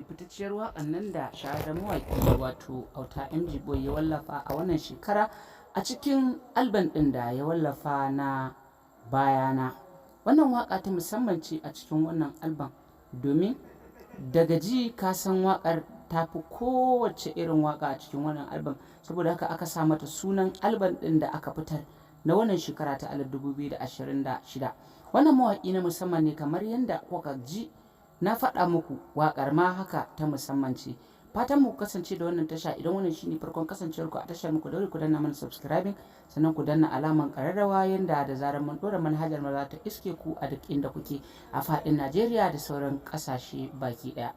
ji fitacciyar waƙan nan da shahararren mawaƙi wato Auta MG Boy ya wallafa a wannan shekara a cikin alban ɗin da ya wallafa na bayana. Wannan waƙa ta musamman ce a cikin wannan alban domin daga ji ka san waƙar ta fi kowace irin waƙa a cikin wannan alban, saboda haka aka sa mata sunan alban ɗin da aka fitar na wannan shekara ta 2026. Wannan mawaƙi na musamman ne, kamar yadda kuka ji na faɗa muku waƙar ma haka ta musamman ce. Fatan mu kasance da wannan tasha. Idan wannan shine farkon kasancewar ku a tashar mu, ku daure ku danna mana subscribing, sannan ku danna alaman ƙararrawa yanda da zarar mun ɗora manhajar mu za ta iske ku a duk inda kuke a faɗin Najeriya da sauran ƙasashe baki ɗaya.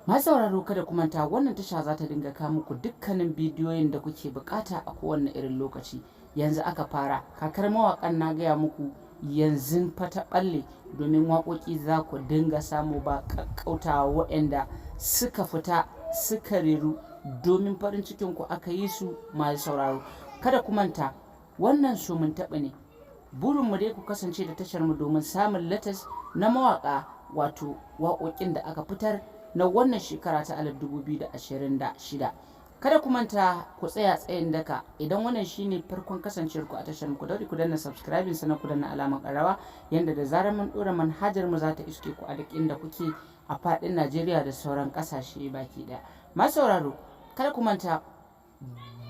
Masu sauraro, kada ku manta wannan tasha za ta dinga kawo muku dukkanin bidiyoyin da kuke bukata a kowane irin lokaci. Yanzu aka fara kakar mawaƙan, na gaya muku yanzu fa ta ɓalle, domin waƙoƙi za ku dinga samu ba ƙaƙƙautawa waɗanda suka fita suka reru domin farin cikin ku aka yi su. Masu sauraro, kada ku manta wannan so mun taɓa ne, burinmu dai ku kasance da tashar mu domin samun latas na mawaƙa, wato waƙoƙin da aka fitar na wannan shekara ta 2026. Kada ku manta ku tsaya tsayin daka. Idan wannan shine farkon kasancewar ku a tashar mu, ku daure ku danna subscribing, sannan ku danna alamar ƙarawa yanda da zarar mun ɗora manhajar mu za ta iske ku a duk inda kuke a faɗin Najeriya da sauran ƙasashe baki ɗaya. Masu sauraro, kada ku manta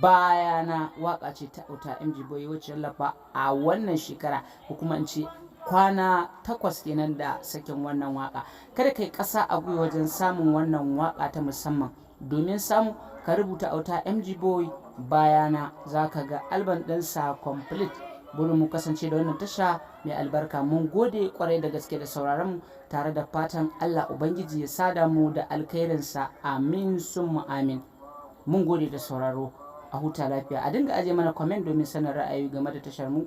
bayana waƙa ce ta Auta MG Boy wacce wallafa a wannan shekara, ko kuma in ce kwana 8 kenan da sakin wannan waƙa. Kada kai ƙasa a gwiwa wajen samun wannan waƙa ta musamman. Domin samu, ka rubuta Auta MG Boy bayana, za ka ga alban ɗinsa complete. Burin mu kasance da wannan tasha mai albarka. Mun gode kwarai da gaske da sauraron mu, tare da fatan Allah Ubangiji ya sada mu da alkhairinsa. Amin summa amin. Mun gode da sauraro. A huta lafiya. A dinga aje mana comment domin sanin ra'ayi game da tashar mu.